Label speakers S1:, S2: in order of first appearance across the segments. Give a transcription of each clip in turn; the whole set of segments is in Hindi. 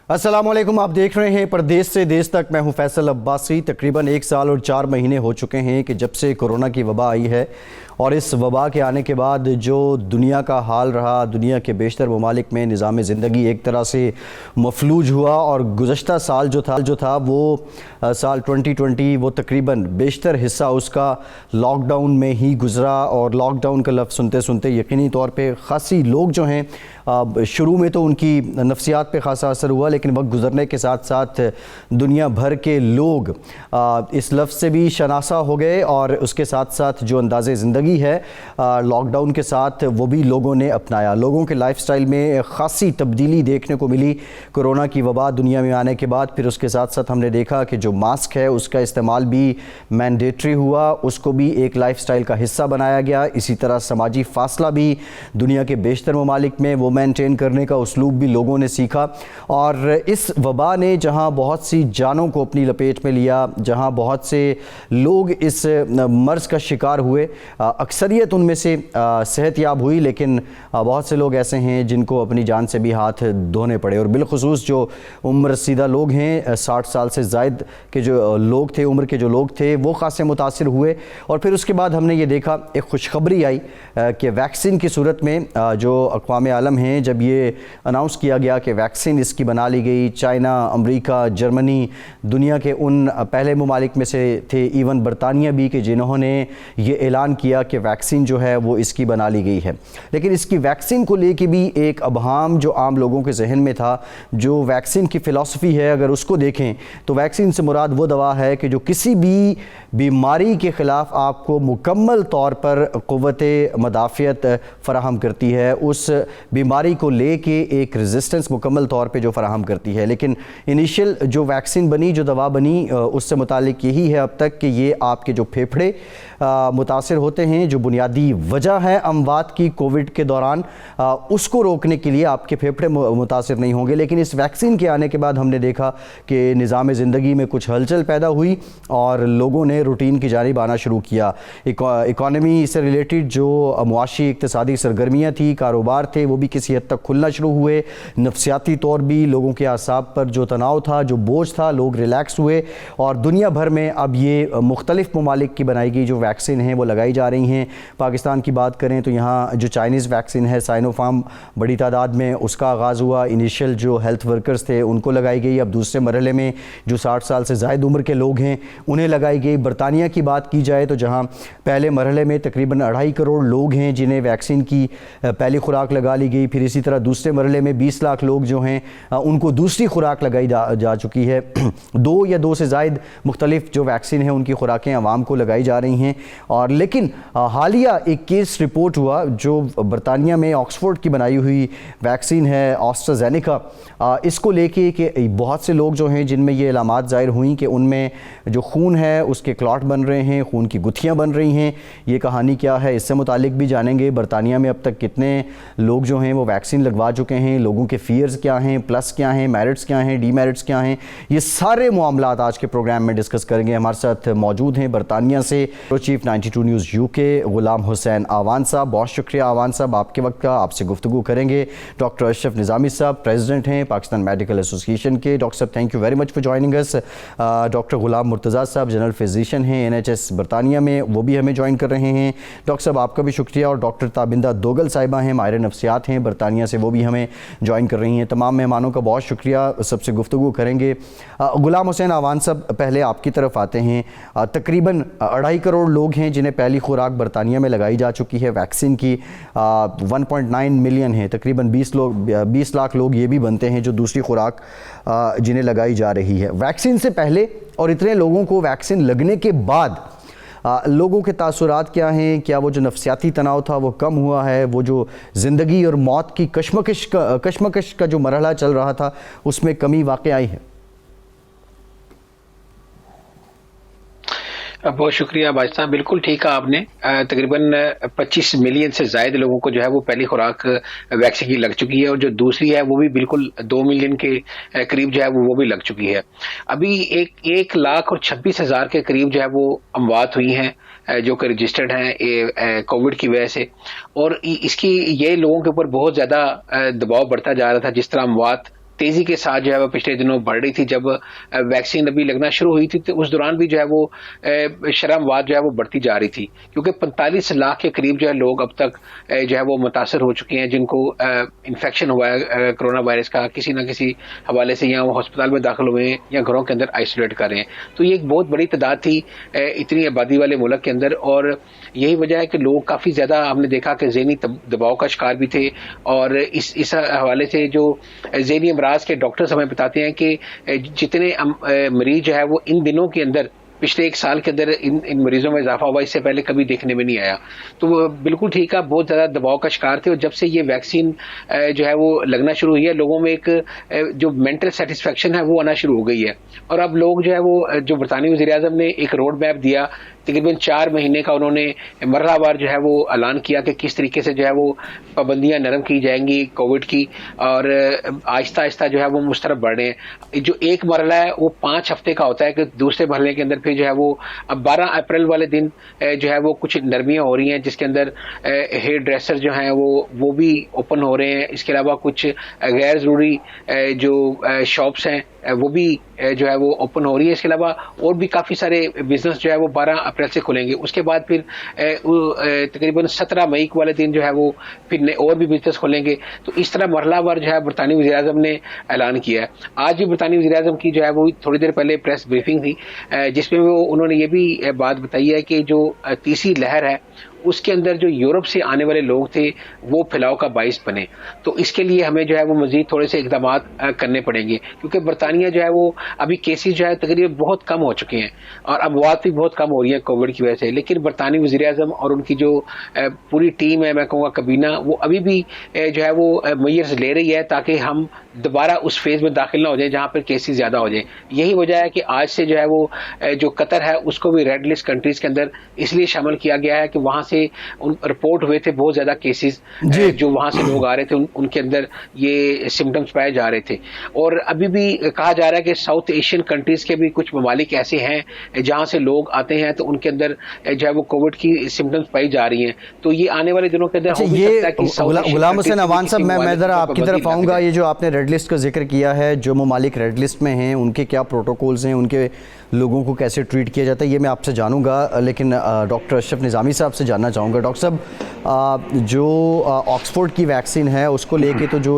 S1: अस्सलामुअलैकुम, आप देख रहे हैं परदेश से देश तक। मैं हूं फैसल अब्बासी। तकरीबन 1 साल और 4 महीने हो चुके हैं कि जब से कोरोना की वबा आई है, और इस वबा के आने के बाद जो दुनिया का हाल रहा, दुनिया के बेशतर ममालिक में निज़ाम ज़िंदगी एक तरह से मफलूज हुआ। और गुज़श्ता साल जो था वो साल 2020 वो तकरीबन बेशतर हिस्सा उसका लॉकडाउन में ही गुज़रा। और लॉकडाउन का लफ्ज़ सुनते सुनते यकीनी तौर पे ख़ासी लोग जो हैं, शुरू में तो उनकी नफ्सियात पे ख़ासा असर हुआ, लेकिन वक्त गुज़रने के साथ साथ दुनिया भर के लोग इस लफ्ज़ से भी शनासा हो गए। और उसके साथ साथ जो अंदाज़े ज़िंदगी है लॉकडाउन के साथ, वो भी लोगों ने अपनाया। लोगों के लाइफस्टाइल में ख़ासी तब्दीली देखने को मिली कोरोना की वबा दुनिया में आने के बाद। फिर उसके साथ साथ हमने देखा कि जो मास्क है उसका इस्तेमाल भी मैंडेटरी हुआ, उसको भी एक लाइफस्टाइल का हिस्सा बनाया गया। इसी तरह समाजी फ़ासला भी दुनिया के बेशतर ममालिक में वो मेंटेन करने का उसलूब भी लोगों ने सीखा। और इस वबा ने जहां बहुत सी जानों को अपनी लपेट में लिया, जहां बहुत से लोग इस मर्ज़ का शिकार हुए, अक्सरियत उनमें से सेहतयाब हुई, लेकिन बहुत से लोग ऐसे हैं जिनको अपनी जान से भी हाथ धोने पड़े। और बिलखुसूस जो उम्र रसीदा लोग हैं, 60 साल से ज़ायद के जो लोग थे, उम्र के जो लोग थे, वो खासे मुतासिर हुए। और फिर उसके बाद हमने ये देखा, एक खुशखबरी आई कि वैक्सीन की सूरत में जो अक़वाम आलम हैं, जब ये अनाउंस किया गया कि वैक्सीन इसकी बना ली गई, चाइना, अमरीका, जर्मनी दुनिया के उन पहले ममालिक में से थे, इवन बरतानिया भी, कि जिन्होंने ये ऐलान किया कि वैक्सीन जो है वो इसकी बना ली गई है। लेकिन इसकी वैक्सीन को लेके भी एक अबहाम जो आम लोगों के जहन में था, जो वैक्सीन की फ़िलासफ़ी है, अगर उसको देखें तो वैक्सीन से मुराद वो दवा है कि जो किसी भी बीमारी के ख़िलाफ़ आपको मुकम्मल तौर पर क़ुव्वत मदाफ़ियत फ़राहम करती है, उस बीमारी को लेके एक रेजिस्टेंस मुकम्मल तौर पे जो फ़राहम करती है। लेकिन इनिशियल जो वैक्सीन बनी, जो दवा बनी, उससे मुतालिक यही है अब तक कि ये आपके जो फेफड़े मुतासिर होते हैं, जो बुनियादी वजह है अमवात की कोविड के दौरान, उसको रोकने के लिए आपके फेफड़े मुतासिर नहीं होंगे। लेकिन इस वैक्सीन के आने के बाद हमने देखा कि निज़ाम ज़िंदगी में कुछ हलचल पैदा हुई और लोगों ने रूटीन की जानिब आना शुरू किया। इकॉनमी से रिलेटेड जो मुआशी इक़्तिसादी सरगर्मियाँ थी, कारोबार थे, वो भी किसी हद तक खुलना शुरू हुए। नफ्सियाती तौर भी लोगों के आसाब पर जो तनाव था, जो बोझ था, लोग रिलैक्स हुए। और दुनिया भर में अब ये मुख्तलिफ ममालिक की बनाई गई जो वैक्सीन हैं वो लगाई जा रही हैं। पाकिस्तान की बात करें तो यहाँ जो चाइनीज़ वैक्सीन है, साइनोफार्म, बड़ी तादाद में उसका आगाज़ हुआ। इनिशियल जो हेल्थ वर्कर्स थे उनको लगाई गई। अब दूसरे मरहले में जो 60 साल से ज़ायद उम्र के लोग हैं उन्हें लगाई गई। बरतानिया की बात की जाए तो जहाँ पहले मरहले में तकरीबन 2.5 करोड़ लोग हैं जिन्हें वैक्सीन की पहली खुराक लगा ली गई। फिर इसी तरह दूसरे मरहले में 20 लाख लोग जो हैं उनको दूसरी खुराक लगाई जा चुकी है। 2 या 2 से ज़ायद मुख्तलिफ जो वैक्सीन है उनकी खुराकें आवाम को लगाई जा रही हैं। और लेकिन हालिया एक केस रिपोर्ट हुआ जो बरतानिया में ऑक्सफोर्ड की बनाई हुई वैक्सीन है, ऑस्ट्राजेनेका, इसको लेके कि बहुत से लोग जो हैं जिनमें ये अलामात ज़ाहिर हुई कि उनमें जो खून है उसके क्लॉट बन रहे हैं, खून की गुत्थियाँ बन रही हैं। ये कहानी क्या है, इससे मुतालिक भी जानेंगे। बरतानिया में अब तक कितने लोग जो हैं वो वैक्सीन लगवा चुके हैं, लोगों के फ़ियर्स क्या हैं, प्लस क्या हैं, मेरिट्स क्या हैं, डीमेरिट्स क्या हैं, ये सारे मामलात आज के प्रोग्राम में डिस्कस करेंगे। हमारे साथ मौजूद हैं बरतानिया से chief 92 news UK Ghulam Hussain आवान साहब। बहुत शुक्रिया आवान साहब आपके वक्त का। आपसे गुफ्तगू करेंगे डॉक्टर अशरफ निज़ामी साहब, प्रेसिडेंट हैं पाकिस्तान मेडिकल एसोसिएशन के। डॉक्टर साहब, thank you very much for joining us. Doctor Ghulam Murtaza साहब, जनरल फिजिशियन हैं NHS बरतानिया में, वो भी हमें ज्वाइन कर रहे हैं। डॉक्टर साहब आपका भी शुक्रिया। और डॉक्टर ताबिंदा दोगल साहिबा हैं, माहिर नफ्सियात हैं बरतानिया से, वो भी हमें ज्वाइन कर रही हैं। तमाम मेहमानों का बहुत शुक्रिया, सबसे गुफ्तगू करेंगे। गुलाम हुसैन आवान साहब, पहले आपकी तरफ आते हैं। तकरीबन 2.5 करोड़ लोग हैं जिन्हें पहली खुराक बरतानिया में लगाई जा चुकी है वैक्सीन की। 1.9 मिलियन है, तकरीबन 20 लाख लोग ये भी बनते हैं जो दूसरी खुराक जिन्हें लगाई जा रही है। वैक्सीन से पहले और इतने लोगों को वैक्सीन लगने के बाद लोगों के तासुरात क्या हैं? क्या वो जो नफ्सियाती तनाव था वो कम हुआ है? वो जो ज़िंदगी और मौत की कशमकश का जो मरहला चल रहा था उसमें कमी वाक़ई आई है?
S2: बहुत शुक्रिया भाई साहब, बिल्कुल ठीक है आपने। तकरीबन 25 मिलियन से ज़ायद लोगों को जो है वो पहली खुराक वैक्सीन की लग चुकी है, और जो दूसरी है वो भी बिल्कुल 2 मिलियन के करीब जो है वो भी लग चुकी है। अभी 1,26,000 के करीब जो है वो अमवात हुई हैं जो कि रजिस्टर्ड हैं कोविड की वजह से। और इसकी ये लोगों के ऊपर बहुत ज़्यादा दबाव बढ़ता जा रहा था। जिस तरह अमवात तेजी के साथ जो है वो पिछले दिनों बढ़ रही थी। जब वैक्सीन अभी लगना शुरू हुई थी तो उस दौरान भी जो है वो शरमवाद जो है वो बढ़ती जा रही थी, क्योंकि 45 लाख के करीब जो है लोग अब तक जो है वो मुतासर हो चुके हैं, जिनको इन्फेक्शन हुआ है कोरोना वायरस का किसी न किसी हवाले से, या वो अस्पताल में दाखिल हुए हैं या घरों के अंदर आइसोलेट कर रहे हैं। तो ये एक बहुत बड़ी तादाद थी इतनी आबादी वाले मुल्क के अंदर, और यही वजह है कि लोग काफी ज्यादा हमने देखा कि ज़हनी दबाव का शिकार भी थे। और इस हवाले से जो ज़हनी अमराज के डॉक्टर्स हमें बताते हैं कि जितने मरीज जो है वो इन दिनों के अंदर पिछले 1 साल के अंदर इन मरीजों में इजाफा हुआ, इससे पहले कभी देखने में नहीं आया। तो वो बिल्कुल ठीक है, बहुत ज्यादा दबाव का शिकार थे, और जब से ये वैक्सीन जो है वो लगना शुरू हुई है, लोगों में एक जो मेंटल सेटिस्फेक्शन है वो आना शुरू हो गई है। और अब लोग जो है वो, जो बरतानी वज़ीर आज़म ने एक रोड मैप दिया, तकरीबन 4 महीने का उन्होंने मरहलावार जो है वो ऐलान किया कि किस तरीके से जो है वो पाबंदियां नरम की जाएंगी कोविड की, और आहिस्ता आहिस्ता जो है वो मुझ तरफ बढ़ रहे हैं। जो एक मरहला है वो 5 हफ्ते का होता है, कि दूसरे मरहले के अंदर फिर जो है वो अब 12 अप्रैल वाले दिन जो है वो कुछ नरमियां हो रही हैं, जिसके अंदर हेयर ड्रेसर जो हैं वो भी ओपन हो रहे हैं। इसके अलावा कुछ गैर जरूरी जो शॉप्स हैं वो भी जो है वो ओपन हो रही है। इसके अलावा और भी काफी सारे बिजनेस जो है वो 12 अप्रैल से खुलेंगे। उसके बाद फिर तकरीबन 17 मई वाले दिन जो है वो फिर और भी बिजनेस खुलेंगे। तो इस तरह मरहलावार जो है बरतानी वज़ीर आज़म ने ऐलान किया है। आज भी बरतानी वज़ीर आज़म की जो है वो थोड़ी देर पहले प्रेस ब्रीफिंग थी, जिसमें वो उन्होंने ये भी बात बताई है कि जो तीसरी लहर है उसके अंदर जो यूरोप से आने वाले लोग थे वो फैलाव का बाइस बने। तो इसके लिए हमें जो है वो मजीद थोड़े से इकदाम करने पड़ेंगे, क्योंकि बरतानिया जो है वो अभी केसेस जो है तकरीबन बहुत कम हो चुके हैं और अमवात भी बहुत कम हो रही है कोविड की वजह से। लेकिन बरतानी वज़ीर आज़म और उनकी जो पूरी टीम है, मैं कहूँगा कबीना, वो अभी भी जो है वो मेजर्स ले रही है ताकि हम दोबारा उस फेज में दाखिल ना हो जाए जहाँ पर केसेस ज्यादा हो जाए। यही वजह है कि आज से जो है वो जो कतर है उसको भी रेड लिस्ट कंट्रीज के अंदर इसलिए शामिल किया गया है कि वहां से रिपोर्ट हुए थे बहुत ज्यादा केसेस, जो वहां से लोग आ रहे थे उनके अंदर ये सिम्टम्स पाए जा रहे थे। और अभी भी कहा जा रहा है कि साउथ एशियन कंट्रीज के भी कुछ ममालिक ऐसे हैं जहां से लोग आते हैं तो उनके अंदर जो है वो कोविड की सिम्टम्स पाई जा रही हैं। तो ये आने वाले दिनों के अंदर हो भी सकता है कि
S1: गुलाम हुसैन अवान साहब, मैं जरा आपकी तरफ आऊंगा। ये जो आपने रेड लिस्ट का जिक्र किया है, जो ममालिक रेड लिस्ट में हैं उनके क्या प्रोटोकॉल्स हैं, उनके लोगों को कैसे ट्रीट किया जाता है, ये मैं आपसे जानूंगा। लेकिन डॉक्टर अशरफ निज़ामी साहब से जानना चाहूँगा। डॉक्टर साहब, जो ऑक्सफोर्ड की वैक्सीन है उसको लेके तो जो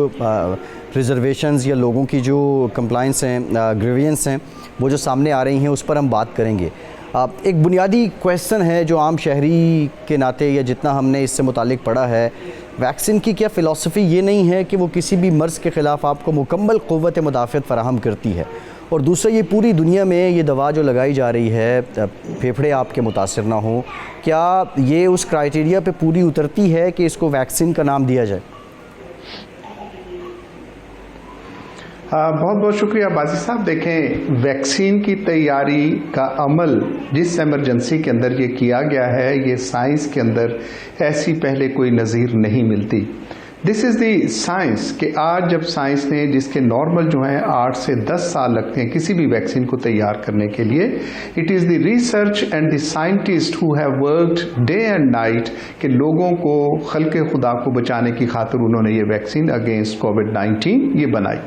S1: रिजर्वेशंस या लोगों की जो कंप्लाइंस हैं, ग्रीवियंस हैं, वो जो सामने आ रही हैं उस पर हम बात करेंगे। एक बुनियादी क्वेश्चन है जो आम शहरी के नाते या जितना हमने इससे मुतालिक पढ़ा है, वैक्सीन की क्या फ़िलासफ़ी ये नहीं है कि वो किसी भी मर्ज़ के ख़िलाफ़ आपको मुकम्मल क़ुव्वत मुदाफ़अत फ़राहम करती है, और दूसरा ये पूरी दुनिया में ये दवा जो लगाई जा रही है फेफड़े आपके मुतासिर ना हो, क्या ये उस क्राइटेरिया पे पूरी उतरती है कि इसको वैक्सीन का नाम दिया जाए?
S3: बहुत बहुत शुक्रिया बाजी साहब। देखें, वैक्सीन की तैयारी का अमल जिस एमरजेंसी के अंदर ये किया गया है, ये साइंस के अंदर ऐसी पहले कोई नज़ीर नहीं मिलती। दिस इज़ दी साइंस कि आज जब साइंस ने, जिसके नॉर्मल जो है 8 से 10 साल लगते हैं किसी भी वैक्सीन को तैयार करने के लिए, it is the research and the scientist who have worked day and night कि लोगों को खल्क़े खुदा को बचाने की खातिर उन्होंने ये वैक्सीन अगेंस्ट कोविड-19 ये बनाई।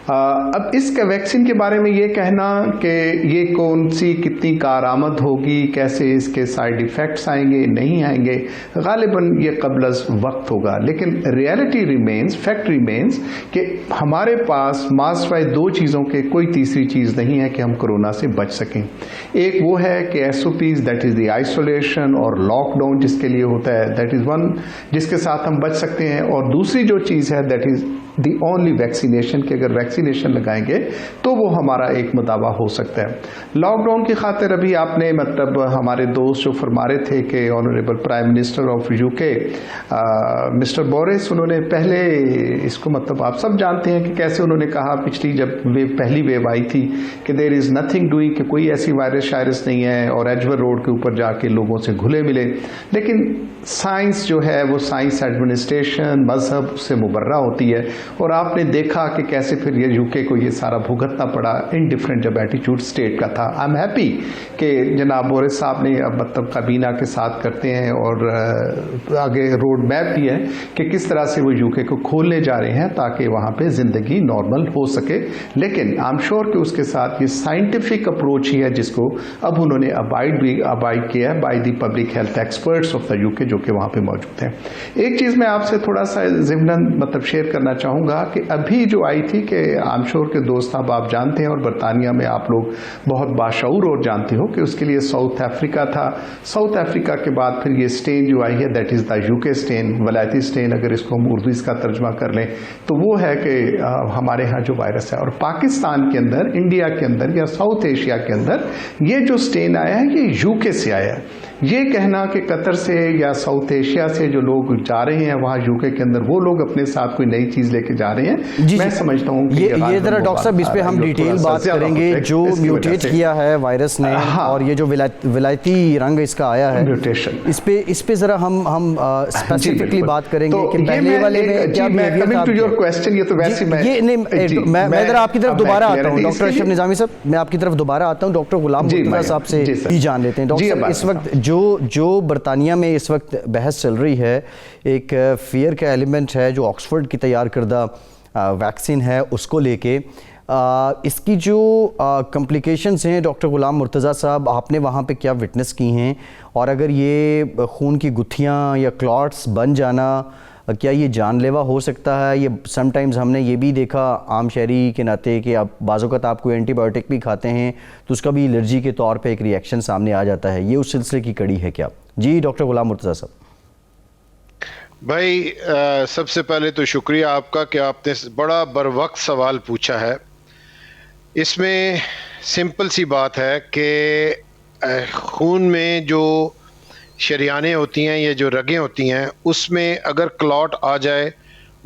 S3: अब इस वैक्सीन के बारे में ये कहना कि ये कौन सी कितनी कारआमद होगी, कैसे इसके साइड इफ़ेक्ट्स आएंगे नहीं आएंगे, गालिबन ये क़ब्ल वक्त होगा। लेकिन रियलिटी रिमेन्स, फैक्ट रिमेन्स कि हमारे पास मास्वाए 2 चीज़ों के कोई तीसरी चीज़ नहीं है कि हम कोरोना से बच सकें। एक वो है कि SOPs, that is the isolation और लॉकडाउन जिसके लिए होता है, दैट इज़ वन जिसके साथ हम बच सकते हैं। और दूसरी जो चीज़ है that is the only vaccination, कि अगर वैक्सीनेशन लगाएंगे तो वो हमारा एक मुदावा हो सकता है। लॉकडाउन की खातिर अभी आपने मतलब हमारे दोस्त जो फरमा रहे थे कि honourable prime minister of UK mister Boris, उन्होंने पहले इसको मतलब आप सब जानते हैं कि कैसे उन्होंने कहा पिछली जब पहली वेव आई थी कि देयर इज़ नथिंग डूइंग, कि कोई ऐसी वायरस शायरस नहीं है, और एजवर रोड के ऊपर जाके लोगों से घुले मिले। लेकिन साइंस जो है वो साइंस एडमिनिस्ट्रेशन, मजहब से मुबर्रा होती है। और आपने देखा कि कैसे फिर ये यूके को ये सारा भुगतना पड़ा इन डिफरेंट जब एटीट्यूड स्टेट का था। आई एम हैप्पी कि जनाब बोरिस साहब ने अब मतलब काबीना के साथ करते हैं और आगे रोड मैप भी है कि किस तरह से वो यूके को खोलने जा रहे हैं ताकि वहाँ पे ज़िंदगी नॉर्मल हो सके। लेकिन आई एम श्योर कि उसके साथ ये साइंटिफिक अप्रोच ही है जिसको अब उन्होंने अबाइड किया है by the public health experts of the UK जो कि वहाँ पे मौजूद हैं। एक चीज़ मैं आपसे थोड़ा सा ज़िम्नन मतलब शेयर करना चाहूँगा कि अभी जो आई थी कि आई एम श्योर के दोस्त साहब आप जानते हैं और बरतानिया में आप लोग बहुत बाशऊर और जानते हो कि उसके लिए साउथ अफ्रीका था। साउथ अफ्रीका के बाद फिर ये स्टेन जो आई है that is the UK strain, वलायती स्टेन, अगर इसको हम उर्दू इसका तर्जमा कर लें तो वो है कि हमारे यहाँ जो वायरस है। और पाकिस्तान के अंदर, इंडिया के अंदर या साउथ एशिया के अंदर ये जो स्टेन आया है ये यूके से आया है। ये कहना कि कतर से या साउथ एशिया से जो लोग जा रहे हैं वहाँ यूके के अंदर वो लोग अपने साथ कोई नई चीज लेके जा रहे हैं, मैं समझता हूँ कि
S1: ये जरा डॉक्टर साहब इस पे हम डिटेल बात करेंगे। जो म्यूटेट किया है वायरस ने और ये जो विलायती रंग इसका आया है म्यूटेशन, इस पे जरा हम स्पेसिफिकली बात करेंगे कि पहले वाले में क्या बिहेवियर था। योर क्वेश्चन ये तो वैसे मैं जरा आपकी तरफ दोबारा आता हूँ डॉक्टर अशरफ निजामी साहब, मैं आपकी तरफ दोबारा आता हूँ। डॉक्टर गुलाम मुर्तज़ा साहब से ही जान लेते हैं। डॉक्टर साहब, इस वक्त जो बरतानिया में इस वक्त बहस चल रही है, एक फियर का एलिमेंट है जो ऑक्सफोर्ड की तैयार करदा वैक्सीन है उसको लेके, इसकी जो कॉम्प्लिकेशंस हैं डॉक्टर गुलाम मुर्तज़ा साहब, आपने वहाँ पे क्या विटनेस की हैं? और अगर ये खून की गुत्थियाँ या क्लॉट्स बन जाना क्या ये जानलेवा हो सकता है? ये समटाइम्स हमने ये भी देखा आम शहरी के नाते कि आप बाज़-औक़ात आप कोई एंटीबायोटिक भी खाते हैं तो उसका भी एलर्जी के तौर पे एक रिएक्शन सामने आ जाता है। ये उस सिलसिले की कड़ी है क्या? जी डॉक्टर गुलाम मुर्तज़ा साहब।
S4: भाई सबसे पहले तो शुक्रिया आपका कि आपने बड़ा बरवक्त सवाल पूछा है। इसमें सिंपल सी बात है कि खून में जो शरियानें होती हैं, ये जो रगें होती हैं, उसमें अगर क्लॉट आ जाए,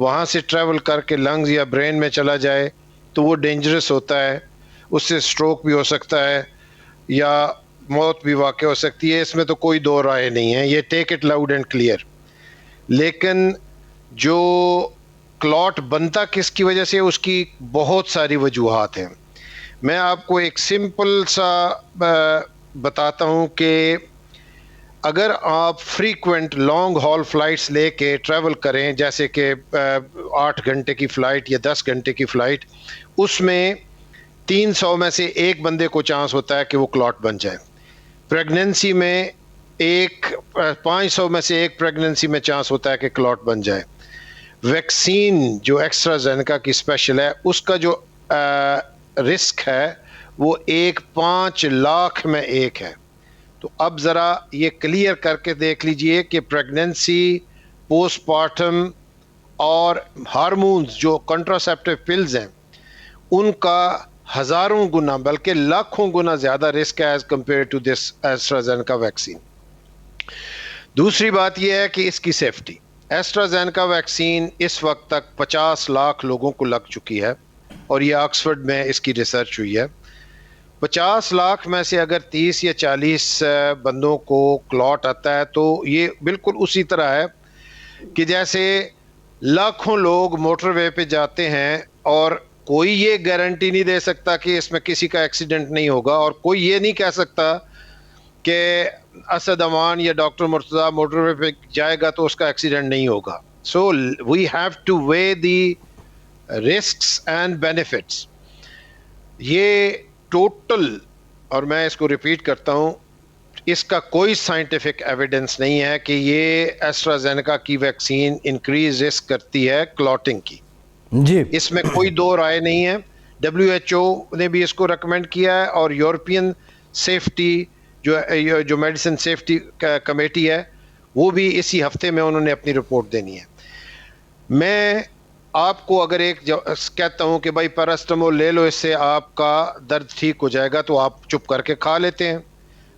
S4: वहाँ से ट्रैवल करके लंग्स या ब्रेन में चला जाए तो वो डेंजरस होता है। उससे स्ट्रोक भी हो सकता है या मौत भी वाक़ई हो सकती है। इसमें तो कोई दो राय नहीं है, ये take it loud and clear. लेकिन जो क्लॉट बनता किसकी वजह से, उसकी बहुत सारी वजूहात हैं। मैं आपको एक सिंपल सा बताता हूँ कि अगर आप फ्रीक्वेंट लॉन्ग हॉल फ्लाइट्स लेके ट्रैवल करें, जैसे कि 8 घंटे की फ़्लाइट या 10 घंटे की फ़्लाइट, उसमें 300 में से एक बंदे को चांस होता है कि वो क्लॉट बन जाए। प्रेगनेंसी में 500 में से एक प्रेगनेंसी में चांस होता है कि क्लॉट बन जाए। वैक्सीन जो एस्ट्राजेनेका की स्पेशल है, उसका जो रिस्क है वो 5 लाख में एक है। तो अब ज़रा ये क्लियर करके देख लीजिए कि प्रेगनेंसी, पोस्टमार्टम और हार्मोन्स जो कंट्रासेप्टिव पिल्स हैं, उनका हज़ारों गुना बल्कि लाखों गुना ज़्यादा रिस्क है as compare to this AstraZeneca vaccine. दूसरी बात यह है कि इसकी सेफ्टी, एस्ट्राजेनेका वैक्सीन इस वक्त तक 50 लाख लोगों को लग चुकी है और ये ऑक्सफोर्ड में इसकी रिसर्च हुई है। 50 लाख में से अगर 30 या 40 बंदों को क्लॉट आता है तो ये बिल्कुल उसी तरह है कि जैसे लाखों लोग मोटरवे पे जाते हैं और कोई ये गारंटी नहीं दे सकता कि इसमें किसी का एक्सीडेंट नहीं होगा, और कोई ये नहीं कह सकता कि असद अमान या डॉक्टर मुर्तज़ा मोटरवे पे जाएगा तो उसका एक्सीडेंट नहीं होगा। So we have to weigh the risks and benefits. ये टोटल, और मैं इसको रिपीट करता हूँ, इसका कोई साइंटिफिक एविडेंस नहीं है कि ये एस्ट्राजेनेका की वैक्सीन इंक्रीज रिस्क करती है क्लॉटिंग की।
S1: जी,
S4: इसमें कोई दो राय नहीं है। WHO ने भी इसको रेकमेंड किया है और यूरोपियन सेफ्टी जो मेडिसिन सेफ्टी कमेटी है वो भी इसी हफ्ते में उन्होंने अपनी रिपोर्ट देनी है। मैं आपको अगर एक कहता हूं कि भाई पैरास्टामोल ले लो, इससे आपका दर्द ठीक हो जाएगा, तो आप चुप करके खा लेते हैं।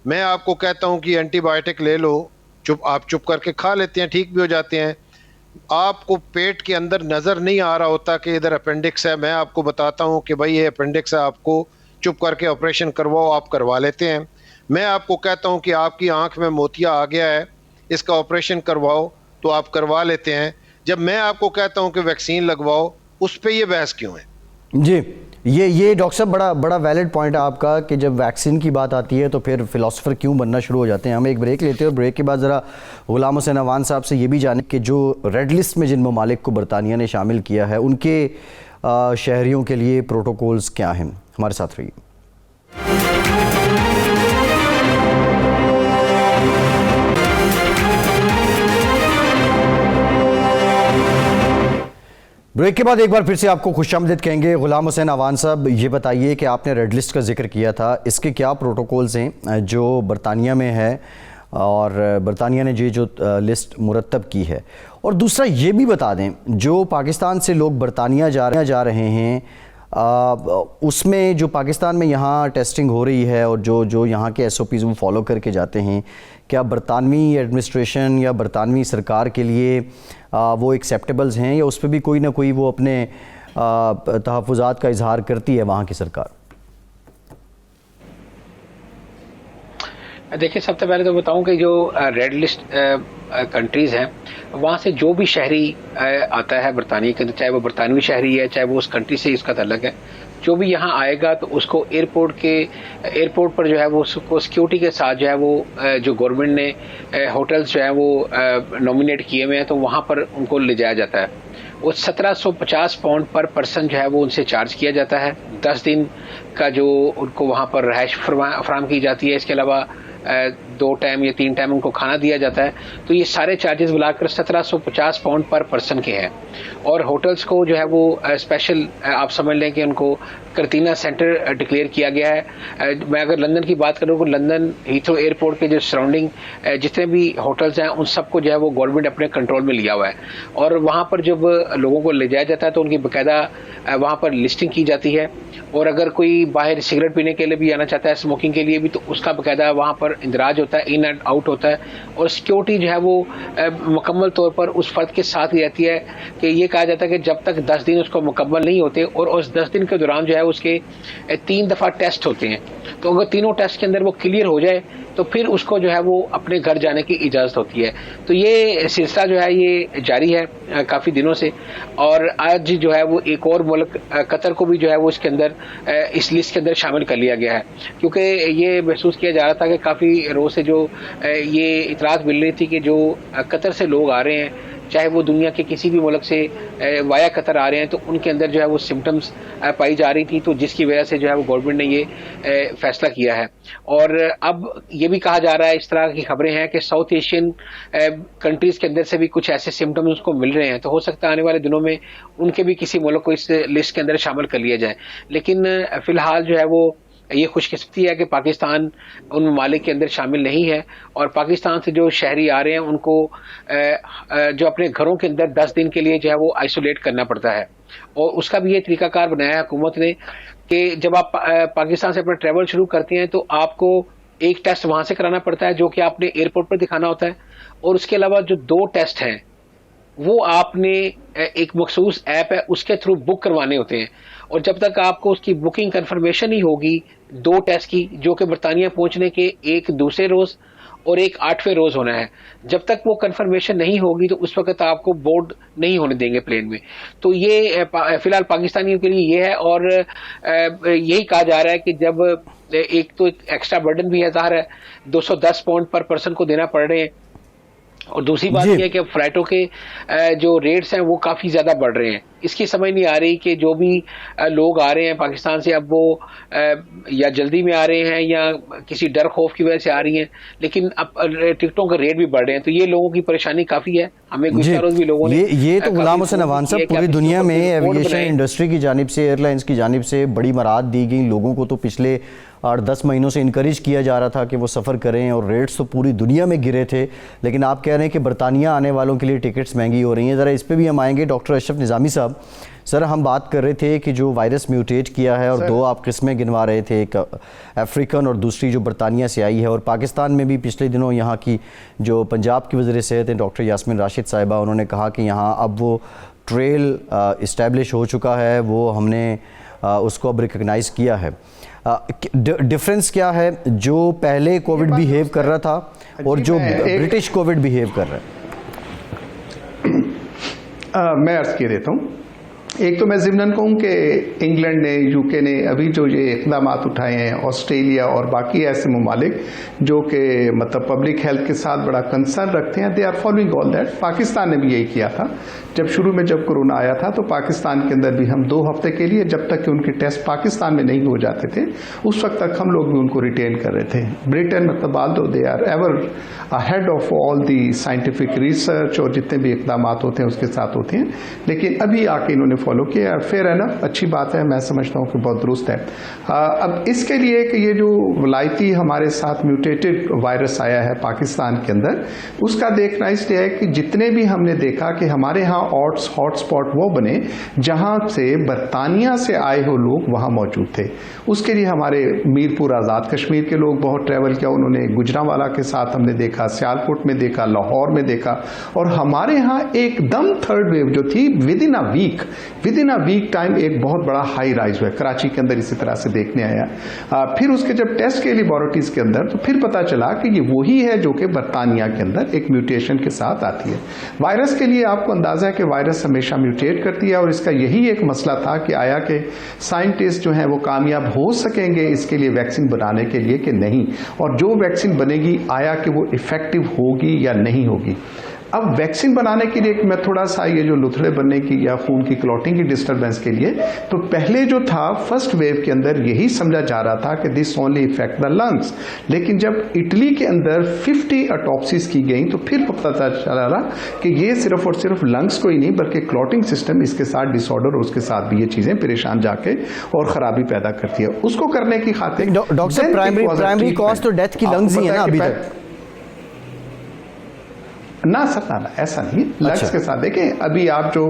S4: मैं आपको कहता हूं कि एंटीबायोटिक ले लो, आप चुप करके खा लेते हैं, ठीक भी हो जाते हैं। आपको पेट के अंदर नज़र नहीं आ रहा होता कि इधर अपेंडिक्स है, मैं आपको बताता हूं कि भाई ये अपेंडिक्स है, आपको चुप करके ऑपरेशन करवाओ, आप करवा लेते हैं। मैं आपको कहता हूं कि आपकी आंख में मोतिया आ गया है, इसका ऑपरेशन करवाओ, तो आप करवा लेते हैं। जब मैं आपको कहता हूं कि वैक्सीन लगवाओ, उस पे ये बहस क्यों है?
S1: जी, ये डॉक्टर साहब बड़ा वैलिड पॉइंट है आपका कि जब वैक्सीन की बात आती है तो फिर फिलोसोफर क्यों बनना शुरू हो जाते हैं। हम एक ब्रेक लेते हैं और ब्रेक के बाद ज़रा गुलाम हुसैन अवान साहब से ये भी जाने कि जो रेड लिस्ट में जिन ममालिक को बरतानिया ने शामिल किया है उनके शहरियों के लिए प्रोटोकॉल्स क्या हैं। हमारे साथ रहिए। ब्रेक के बाद एक बार फिर से आपको खुशामदीद कहेंगे। गुलाम हुसैन अवान साहब, ये बताइए कि आपने रेड लिस्ट का जिक्र किया था, इसके क्या प्रोटोकॉल्स हैं जो बरतानिया में है और बरतानिया ने जो लिस्ट मुरतब की है। और दूसरा ये भी बता दें, जो पाकिस्तान से लोग बरतानिया जा रहे हैं उसमें जो पाकिस्तान में यहाँ टेस्टिंग हो रही है और जो यहाँ के SOPs वो फॉलो करके जाते हैं, क्या बरतानवी एडमिनिस्ट्रेशन या बरतानवी सरकार के लिए वो एक्सेप्टेबल्स हैं या उस पर भी कोई ना कोई वो अपने तहफ़्फ़ुज़ात का इजहार करती है वहाँ की सरकार?
S2: देखिए, सबसे पहले तो बताऊं कि जो रेड लिस्ट कंट्रीज़ हैं वहाँ से जो भी शहरी आता है बरतानिया के अंदर, चाहे वो बरतानवी शहरी है चाहे वो उस कंट्री से इसका तल्लक है, जो भी यहाँ आएगा तो उसको एयरपोर्ट पर जो है वो उसको सिक्योरिटी के साथ जो है वो जो गवर्नमेंट ने होटल्स जो है वो नॉमिनेट किए हुए हैं तो वहाँ पर उनको ले जाया जाता है। वो 1750 पाउंड पर पर्सन जो है वो उनसे चार्ज किया जाता है। 10 दिन का जो उनको वहाँ पर रहायश फराहम की जाती है। इसके अलावा 2 टाइम या 3 टाइम उनको खाना दिया जाता है। तो ये सारे चार्जेस मिलाकर 1750 पाउंड पर पर्सन के हैं। और होटल्स को जो है वो स्पेशल आप समझ लें कि उनको करतीना सेंटर डिक्लेयर किया गया है। मैं अगर लंदन की बात करूँ तो लंदन हीथ्रो एयरपोर्ट के जो सराउंडिंग जितने भी होटल्स हैं उन सबको जो है वो गवर्नमेंट अपने कंट्रोल में लिया हुआ है। और वहाँ पर जब लोगों को ले जाया जाता है तो उनकी बाकायदा वहाँ पर लिस्टिंग की जाती है। और अगर कोई बाहर सिगरेट पीने के लिए भी आना चाहता है, स्मोकिंग के लिए भी, तो उसका बाकायदा वहाँ पर इंदराज होता है, इन एंड आउट होता है। और सिक्योरिटी जो है वो मुकम्मल तौर पर उस फर्द के साथ ही रहती है कि ये कहा जाता है कि जब तक 10 दिन उसको मुकम्मल नहीं होते और उस 10 दिन के दौरान जो है उसके 3 दफ़ा टेस्ट होते हैं। तो अगर तीनों टेस्ट के अंदर वो क्लियर हो जाए तो फिर उसको जो है वो अपने घर जाने की इजाज़त होती है। तो ये सिलसिला जो है ये जारी है काफ़ी दिनों से। और आज जो है वो एक और मुल्क कतर को भी जो है वो इसके अंदर इस लिस्ट के अंदर शामिल कर लिया गया है, क्योंकि ये महसूस किया जा रहा था कि काफ़ी रोज़ से जो ये इतलात मिल रही थी कि जो कतर से लोग आ रहे हैं, चाहे वो दुनिया के किसी भी मुल्क से वाया कतर आ रहे हैं, तो उनके अंदर जो है वो सिम्टम्स पाई जा रही थी। तो जिसकी वजह से जो है वो गवर्नमेंट ने ये फैसला किया है। और अब ये भी कहा जा रहा है, इस तरह की खबरें हैं कि साउथ एशियन कंट्रीज़ के अंदर से भी कुछ ऐसे सिम्टम्स उसको मिल रहे हैं। तो हो सकता है आने वाले दिनों में उनके भी किसी मुल्क को इस लिस्ट के अंदर शामिल कर लिया जाए। लेकिन फ़िलहाल जो है वो ये खुशकिस्मती है कि पाकिस्तान उन ममालिक के अंदर शामिल नहीं है। और पाकिस्तान से जो शहरी आ रहे हैं उनको जो अपने घरों के अंदर 10 दिन के लिए जो है वो आइसोलेट करना पड़ता है। और उसका भी ये तरीकाकार बनाया है हुकूमत ने कि जब आप पाकिस्तान से अपना ट्रैवल शुरू करते हैं तो आपको एक टेस्ट वहाँ से कराना पड़ता है जो कि आपने एयरपोर्ट पर दिखाना होता है। और उसके अलावा जो 2 टेस्ट हैं वो आपने एक मखसूस ऐप है उसके थ्रू बुक करवाने होते हैं। और जब तक आपको उसकी बुकिंग कंफर्मेशन नहीं होगी 2 टेस्ट की, जो कि बरतानिया पहुंचने के एक दूसरे रोज और एक 8वें रोज होना है, जब तक वो कंफर्मेशन नहीं होगी तो उस वक्त आपको बोर्ड नहीं होने देंगे प्लेन में। तो ये फिलहाल पाकिस्तानियों के लिए ये है। और यही कहा जा रहा है कि जब एक तो एक्स्ट्रा बर्डन भी है, ज़ाहिर है 210 पाउंड पर पर्सन को देना पड़ रहे हैं। और दूसरी बात यह है कि फ्लाइटों के जो रेट्स हैं वो काफ़ी ज़्यादा बढ़ रहे हैं। इसकी समझ नहीं आ रही कि जो भी लोग आ रहे हैं पाकिस्तान से, अब वो या जल्दी में आ रहे हैं या किसी डर खौफ की वजह से आ रही हैं, लेकिन अब टिकटों के रेट भी बढ़ रहे हैं। तो ये लोगों की परेशानी काफ़ी है। हमें गुज़श्ता रोज़ भी लोगों ने
S1: ये तो गुलाम हुसैन अवान साहब, पूरी दुनिया में एविएशन इंडस्ट्री की जानिब से, एयरलाइंस की जानिब से बड़ी मराद दी गई। लोगों को तो पिछले 8-10 महीनों से इनकरेज किया जा रहा था कि वो सफ़र करें और रेट्स तो पूरी दुनिया में गिरे थे। लेकिन आप कह रहे हैं कि बरतानिया आने वालों के लिए टिकट्स महंगी हो रही हैं। ज़रा इस पे भी हम आएंगे। डॉक्टर अशरफ निज़ामी साहब, सर हम बात कर रहे थे कि जो वायरस म्यूटेट किया है और 2 आप किस्में गिनवा रहे थे, एक अफ्रीकन और दूसरी जो बरतानिया से आई है। और पाकिस्तान में भी पिछले दिनों यहाँ की जो पंजाब की वज़ीर सेहत हैं डॉक्टर यास्मीन राशिद साहिबा, उन्होंने कहा कि यहाँ अब वो ट्रेल इस्टेब्लिश हो चुका है, वो हमने उसको अब रिकग्नाइज़ किया है। डिफरेंस क्या है जो पहले कोविड बिहेव कर रहा था और जो ब्रिटिश कोविड बिहेव कर रहा है?
S3: मैं अर्ज़ किए देता हूँ। एक तो मैं ज़िमनन कहूँ कि इंग्लैंड ने, यूके ने अभी जो ये इक़दाम उठाए हैं, ऑस्ट्रेलिया और बाकी ऐसे ममालिक जो कि मतलब पब्लिक हेल्थ के साथ बड़ा कंसर्न रखते हैं, they are following all that. Pakistan ने भी यही किया था। जब शुरू में जब कोरोना आया था तो पाकिस्तान के अंदर भी हम 2 हफ्ते के लिए, जब तक कि उनके टेस्ट पाकिस्तान में नहीं हो जाते थे, उस वक्त तक हम लोग भी उनको रिटेन कर रहे थे। ब्रिटेन मतलब although they are ever ahead of all the scientific research और जितने भी इक़दाम होते हैं उसके साथ होते हैं, लेकिन अभी आके इन्होंने फॉलो किया। फेयर है ना, अच्छी बात है, मैं समझता हूँ कि बहुत दुरुस्त है। अब इसके लिए कि ये जो वलायती हमारे साथ म्यूटेटेड वायरस आया है पाकिस्तान के अंदर, उसका देखना इसलिए है कि जितने भी हमने देखा कि हमारे यहाँ हॉटस्पॉट वो बने जहाँ से बरतानिया से आए हो लोग वहाँ मौजूद थे। उसके लिए हमारे मीरपुर आज़ाद कश्मीर के लोग बहुत ट्रैवल किया, उन्होंने गुजरांवाला के साथ हमने देखा, सियालकोट में देखा, लाहौर में देखा, और हमारे यहाँ एकदम थर्ड वेव जो थी within a week time एक बहुत बड़ा हाई राइज हुआ। कराची के अंदर इसी तरह से देखने आया। फिर उसके जब टेस्ट के लेबोरेटरीज के अंदर तो फिर पता चला कि ये वही है जो कि बरतानिया के अंदर एक म्यूटेशन के साथ आती है। वायरस के लिए आपको अंदाजा है कि वायरस हमेशा म्यूटेट करती है, और इसका यही एक मसला था कि आया कि साइंटिस्ट जो हैं वो कामयाब हो सकेंगे इसके लिए वैक्सीन बनाने के लिए कि नहीं, और जो वैक्सीन बनेगी आया कि वो इफेक्टिव होगी या नहीं होगी। अब वैक्सीन बनाने के लिए मैं थोड़ा सा ये जो लुथड़े बनने की या खून की क्लॉटिंग की डिस्टर्बेंस के लिए, तो पहले जो था फर्स्ट वेव के अंदर यही समझा जा रहा था कि this only effect the lungs, लेकिन जब इटली के अंदर 50 ऑटोप्सीज की गई तो फिर पता चला कि ये सिर्फ और सिर्फ लंग्स को ही नहीं बल्कि क्लॉटिंग सिस्टम, इसके साथ डिसऑर्डर, उसके साथ भी ये चीजें परेशान जाके और खराबी पैदा करती है। उसको करने की खातिर
S1: डॉक्टर प्राइमरी कॉज तो डेथ की लंग्स ही है ना अभी तक।
S3: ना सर, ना ऐसा नहीं। लंग्स के साथ देखें, अभी आप जो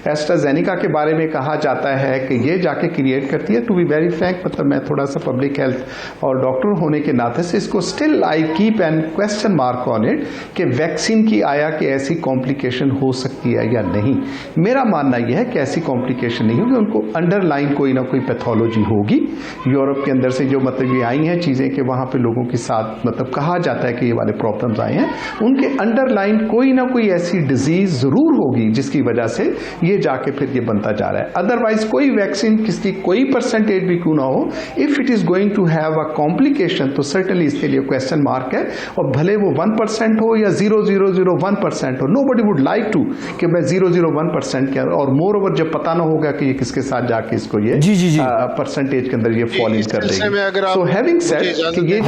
S3: एस्ट्राजेनिका के बारे में कहा जाता है कि ये जाके क्रिएट करती है, टू बी वेरी फ्रैंक, मतलब मैं थोड़ा सा पब्लिक हेल्थ और डॉक्टर होने के नाते से इसको still I keep an question mark on it कि वैक्सीन की आया कि ऐसी कॉम्प्लिकेशन हो सकती है या नहीं। मेरा मानना यह है कि ऐसी कॉम्प्लिकेशन नहीं होगी, उनको अंडरलाइन कोई ना कोई पैथोलॉजी होगी। यूरोप के अंदर से जो मतलब ये आई हैं चीजें कि वहां पे लोगों के साथ मतलब कहा जाता है कि ये वाले प्रॉब्लम्स आए हैं, उनके अंडरलाइन कोई ना कोई ऐसी डिजीज जरूर होगी जिसकी वजह से ये जाके फिर ये बनता जा रहा है। अदरवाइज कोई वैक्सीन किसकी कोई परसेंटेज भी क्यों ना हो, if it is going to have a complication तो सर्टनली इसके लिए क्वेश्चन मार्क है। और भले वो 1% हो या 0.001% हो, नोबडी वुड लाइक टू कि मैं 0.01% के, और मोर ओवर जब पता ना होगा कि ये किसके साथ जाके इसको ये परसेंटेज के अंदर ये फॉल इन कर देगी। सो हैविंग सेड कि ये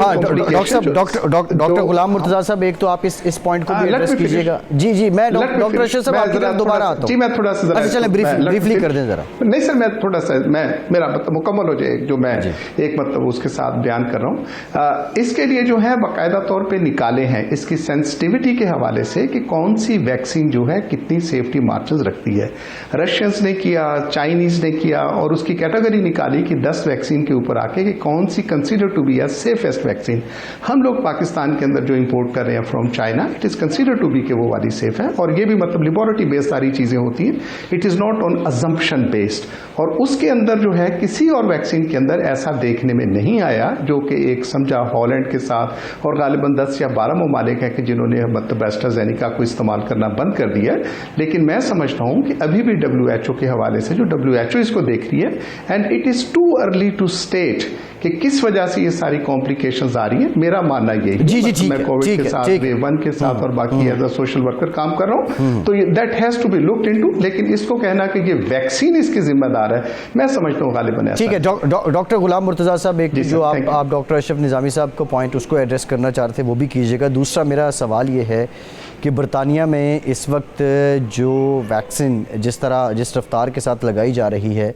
S1: डॉक्टर गुलाम मुर्तजा साहब, एक तो आप इस पॉइंट को भी एड्रेस कीजिएगा। जी मैं डॉक्टर अशरफ साहब आपकी तरफ दोबारा आता हूं।
S3: जी मैं थोड़ा सा
S1: अच्छा चलें ब्रीफली कर दें जरा।
S3: नहीं सर, मैं थोड़ा सा मेरा मतलब मुकम्मल हो जाए जो मैं एक मतलब उसके साथ बयान कर रहा हूं। इसके लिए जो है बाकायदा तौर पे निकाले हैं इसकी सेंसिटिविटी के हवाले से कि कौन सी वैक्सीन जो है कितनी सेफ्टी मार्जिन रखती है। रशियंस ने किया, चाइनीज ने किया, और उसकी कैटेगरी निकाली कि 10 वैक्सीन के ऊपर आके कि कौन सी consider to be a safest vaccine. हम लोग पाकिस्तान के अंदर जो इंपोर्ट कर रहे हैं from China, it is consider to be कि वो वाली सेफ है, और ये भी मतलब लेबोरेटरी बेस्ड सारी चीजें होती हैं, it is not on assumption based. और उसके अंदर जो है किसी और वैक्सीन के अंदर ऐसा देखने में नहीं आया जो कि एक समझा हॉलैंड के साथ, और गालिबन 10 या 12 ममालिक है कि जिन्होंने मतलब एस्ट्राजेनिका को इस्तेमाल करना बंद कर दिया। लेकिन मैं समझता हूं कि अभी भी WHO के हवाले से जो WHO इसको देख रही है, and it is too early to state कि किस वजह से ये सारी कॉम्प्लिकेशंस आ रही है। मेरा मानना यही है, मैं कोविड के साथ, वेव 1 के साथ और बाकी एज अ सोशल वर्कर काम कर रहा हूं, तो that has to be looked into. लेकिन इसको कहना कि ये वैक्सीन इसकी जिम्मेदार है, मैं समझता हूं गालिबन ऐसा।
S1: ठीक है डॉक्टर गुलाम मुर्तजा साहब, एक जो आप डॉक्टर अशरफ निज़ामी साहब को पॉइंट उसको एड्रेस करना चाह रहे थे वो भी कीजिएगा। दूसरा मेरा सवाल ये है कि बरतानिया में इस वक्त जो वैक्सीन जिस रफ्तार के साथ लगाई जा रही है,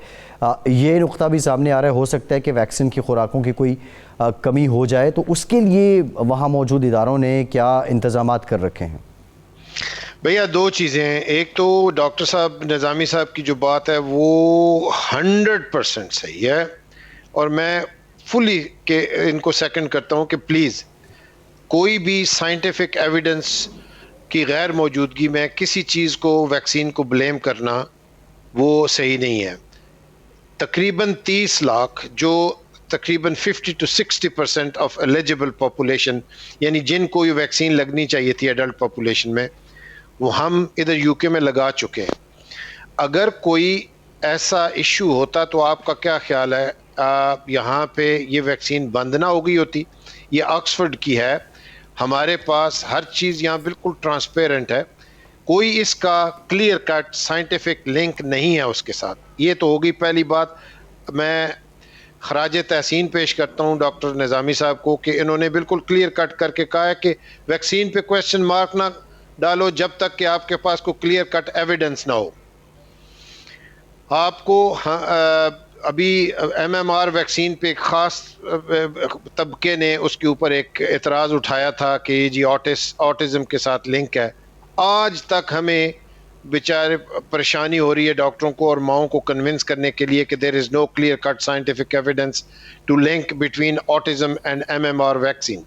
S1: ये नुक्ता भी सामने आ रहा है, हो सकता है कि वैक्सीन की खुराकों की कोई कमी हो जाए, तो उसके लिए वहाँ मौजूद इदारों ने क्या इंतजामात कर रखे हैं?
S4: भैया 2 चीज़ें हैं। एक तो डॉक्टर साहब निज़ामी साहब की जो बात है वो 100% सही है, और मैं फुली के इनको सेकंड करता हूँ कि प्लीज़ कोई भी साइंटिफिक एविडेंस की गैर मौजूदगी में किसी चीज़ को, वैक्सीन को ब्लेम करना वो सही नहीं है। तकरीबन 30 लाख, जो तकरीबन 50 to 60% ऑफ एलिजिबल पॉपुलेशन, यानी जिनको ये वैक्सीन लगनी चाहिए थी एडल्ट पॉपुलेशन में, वो हम इधर यूके में लगा चुके हैं। अगर कोई ऐसा इशू होता तो आपका क्या ख्याल है, यहाँ पे ये वैक्सीन बंद ना हो गई होती? ये ऑक्सफोर्ड की है, हमारे पास हर चीज़ यहाँ बिल्कुल ट्रांसपेरेंट है, कोई इसका क्लियर कट साइंटिफिक लिंक नहीं है उसके साथ। ये तो होगी पहली बात। मैं खराज तहसीन पेश करता हूँ डॉक्टर निज़ामी साहब को कि इन्होंने बिल्कुल क्लियर कट करके कहा है कि वैक्सीन पे क्वेश्चन मार्क ना डालो जब तक कि आपके पास कोई क्लियर कट एविडेंस ना हो। आपको अभी MMR वैक्सीन पे एक ख़ास तबके ने उसके ऊपर एक एतराज़ उठाया था कि जी ऑटिज़म के साथ लिंक है। आज तक हमें बेचारे परेशानी हो रही है डॉक्टरों को और माओं को कन्विंस करने के लिए कि there is no clear cut scientific evidence to link between autism and MMR vaccine.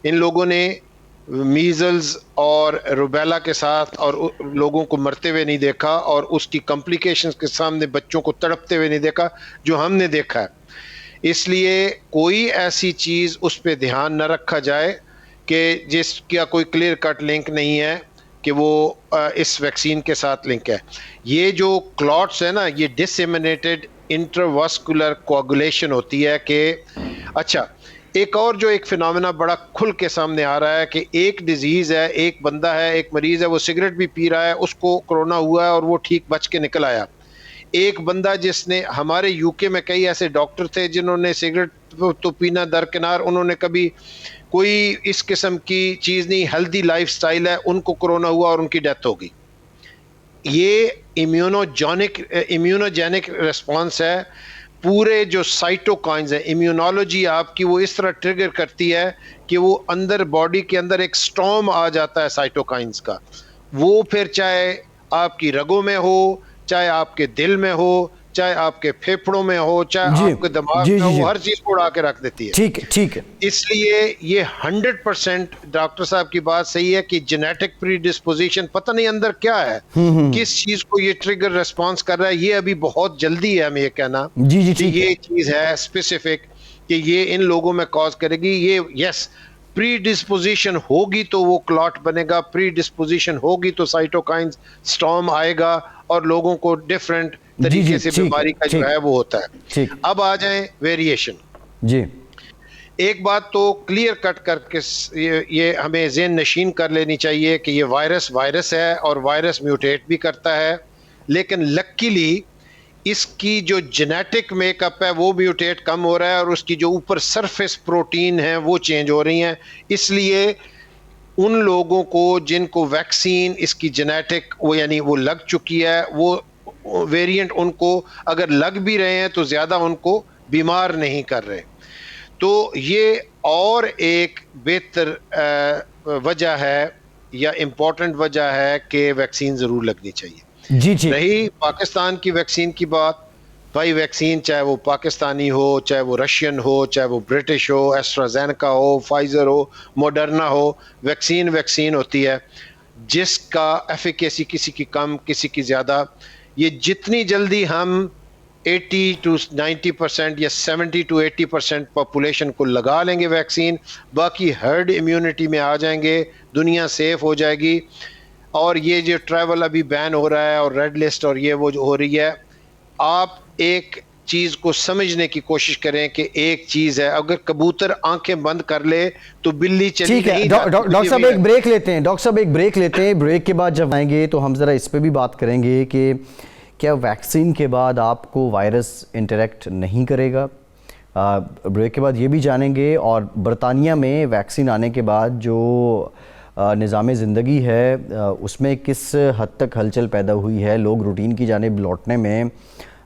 S4: इन लोगों ने मीज़ल्स और रुबेला के साथ और लोगों को मरते हुए नहीं देखा और उसकी कॉम्प्लिकेशंस के सामने बच्चों को तड़पते हुए नहीं देखा जो हमने देखा है। इसलिए कोई ऐसी चीज़ उस पर ध्यान न रखा जाए कि जिसका कोई क्लियर कट लिंक नहीं है कि वो इस वैक्सीन के साथ लिंक है। ये जो क्लॉट्स है ना, ये डिसेमिनेटेड इंट्रावास्कुलर कोआगुलेशन होती है कि अच्छा, एक और जो एक फिनोमेना बड़ा खुल के सामने आ रहा है कि एक डिजीज़ है, एक बंदा है, एक मरीज़ है, वो सिगरेट भी पी रहा है, उसको कोरोना हुआ है और वो ठीक बच के निकल आया। एक बंदा जिसने, हमारे यूके में कई ऐसे डॉक्टर थे जिन्होंने सिगरेट तो पीना दरकिनार, उन्होंने कभी कोई इस किस्म की चीज़ नहीं, हेल्दी लाइफस्टाइल है, उनको कोरोना हुआ और उनकी डेथ हो गई। ये इम्यूनोजेनिक रिस्पॉन्स है। पूरे जो साइटोकाइंस है, इम्यूनोलॉजी आपकी वो इस तरह ट्रिगर करती है कि वो अंदर बॉडी के अंदर एक स्टॉर्म आ जाता है साइटोकाइंस का। वो फिर चाहे आपकी रगों में हो, चाहे आपके दिल में हो, चाहे आपके फेफड़ों में हो, चाहे आपके दिमाग में हो, हर चीज को उड़ा के रख देती है।
S1: ठीक है।
S4: इसलिए ये 100% डॉक्टर साहब की बात सही है कि जेनेटिक प्रीडिस्पोजिशन, पता नहीं अंदर क्या है, किस चीज को ये ट्रिगर रिस्पॉन्स कर रहा है। ये अभी बहुत जल्दी है हमें ये कहना कि ये चीज है स्पेसिफिक कि ये इन लोगों में कॉज करेगी। ये यस, प्रीडिस्पोजिशन होगी तो वो क्लॉट बनेगा, प्रीडिस्पोजिशन होगी तो साइटोकाइंस स्टॉर्म आएगा और लोगों को डिफरेंट तरीके से बीमारी का जो है वो होता है। अब आ जाए वेरिएशन। जी, एक बात तो क्लियर कट करके ये हमें ज़हन नशीन कर लेनी चाहिए कि ये वायरस है और वायरस म्यूटेट भी करता है, लेकिन लकीली इसकी जो जेनेटिक मेकअप है वो म्यूटेट कम हो रहा है और उसकी जो ऊपर सरफेस प्रोटीन है वो चेंज हो रही हैं। इसलिए उन लोगों को जिनको वैक्सीन इसकी जेनेटिक वो यानी वो लग चुकी है, वो वेरिएंट उनको अगर लग भी रहे हैं तो ज़्यादा उनको बीमार नहीं कर रहे। तो ये और एक बेहतर वजह है या इम्पोर्टेंट वजह है कि वैक्सीन ज़रूर लगनी चाहिए। जी। रही पाकिस्तान की वैक्सीन की बात, भाई वैक्सीन चाहे वो पाकिस्तानी हो, चाहे वो रशियन हो, चाहे वो ब्रिटिश हो, एस्ट्राजेनेका हो, फाइजर हो, मॉडर्ना हो, वैक्सीन होती है जिसका एफिकेसी किसी की कम किसी की ज़्यादा। ये जितनी जल्दी हम 80 to 90% या 70 to 80% पॉपुलेशन को लगा लेंगे वैक्सीन, बाकी हर्ड इम्यूनिटी में आ जाएंगे, दुनिया सेफ हो जाएगी। और ये जो ट्रैवल अभी बैन हो रहा है और रेड लिस्ट और ये वो जो हो रही है, आप एक चीज़ को समझने की कोशिश करें कि एक चीज़ है, अगर कबूतर आंखें बंद कर ले तो बिल्ली चली नहीं जाती।
S1: डॉक्टर साहब एक ब्रेक लेते हैं। ब्रेक के बाद जब आएंगे तो हम ज़रा इस पे भी बात करेंगे कि क्या वैक्सीन के बाद आपको वायरस इंटरेक्ट नहीं करेगा। ब्रेक के बाद ये भी जानेंगे। और बरतानिया में वैक्सीन आने के बाद जो निज़ाम ज़िंदगी है उसमें किस हद तक हलचल पैदा हुई है, लोग रूटीन की जानिब लौटने में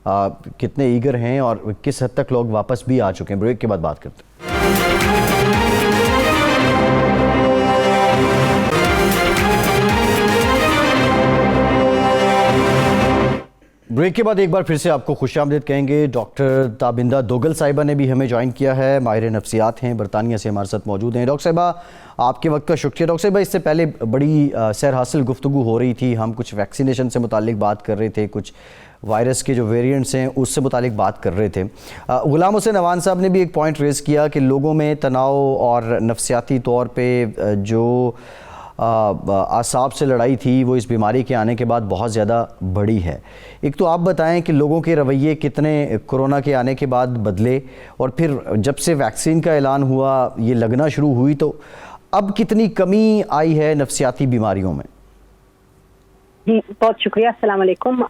S1: कितने ईगर हैं और किस हद तक लोग वापस भी आ चुके हैं। ब्रेक के बाद बात करते हैं। ब्रेक के बाद एक बार फिर से आपको खुशामदीद कहेंगे। डॉक्टर ताबिंदा दोगल साहिबा ने भी हमें ज्वाइन किया है, माहिर नफ्सियात हैं, बरतानिया से हमारे साथ मौजूद हैं। डॉक्टर साहिबा आपके वक्त का शुक्रिया। डॉक्टर साहिबा इससे पहले बड़ी सैर हासिल गुफ्तगू हो रही थी, हम कुछ वैक्सीनेशन से मुतालिक बात कर रहे थे, कुछ वायरस के जो वेरिएंट्स हैं उससे मुतालिक बात कर रहे थे। गुलाम हुसैन अवान साहब ने भी एक पॉइंट रेज़ किया कि लोगों में तनाव और नफ्सियाती तौर पर जो आसाब से लड़ाई थी वो इस बीमारी के आने के बाद बहुत ज़्यादा बढ़ी है। एक तो आप बताएं कि लोगों के रवैये कितने कोरोना के आने के बाद बदले, और फिर जब से वैक्सीन का ऐलान हुआ, ये लगना शुरू हुई, तो अब कितनी कमी आई है नफ्सियाती बीमारियों में?
S5: जी बहुत शुक्रिया, अस्सलाम वालेकुम।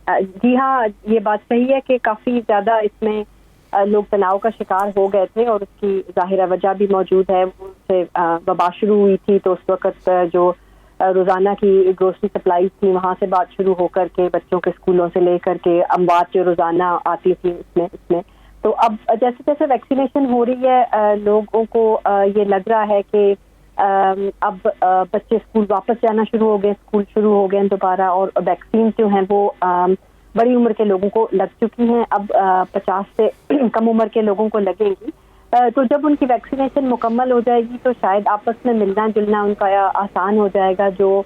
S5: जी हाँ, ये बात सही है कि काफ़ी ज़्यादा इसमें लोग तनाव का शिकार हो गए थे और उसकी ज़ाहिर वजह भी मौजूद है। उससे वबा शुरू हुई थी तो उस वक़्त जो रोज़ाना की ग्रोसरी सप्लाई थी वहाँ से बात शुरू होकर के बच्चों के स्कूलों से लेकर के अमवात जो रोज़ाना आती थी उसमें तो अब जैसे जैसे वैक्सीनेशन हो रही है लोगों को ये लग रहा है कि अब बच्चे स्कूल वापस जाना शुरू हो गए, स्कूल शुरू हो गए दोबारा, और वैक्सीन जो हैं वो बड़ी उम्र के लोगों को लग चुकी हैं। अब 50 से कम उम्र के लोगों को लगेंगी। तो जब उनकी वैक्सीनेशन मुकम्मल हो जाएगी तो शायद आपस में मिलना जुलना उनका आसान हो जाएगा। जो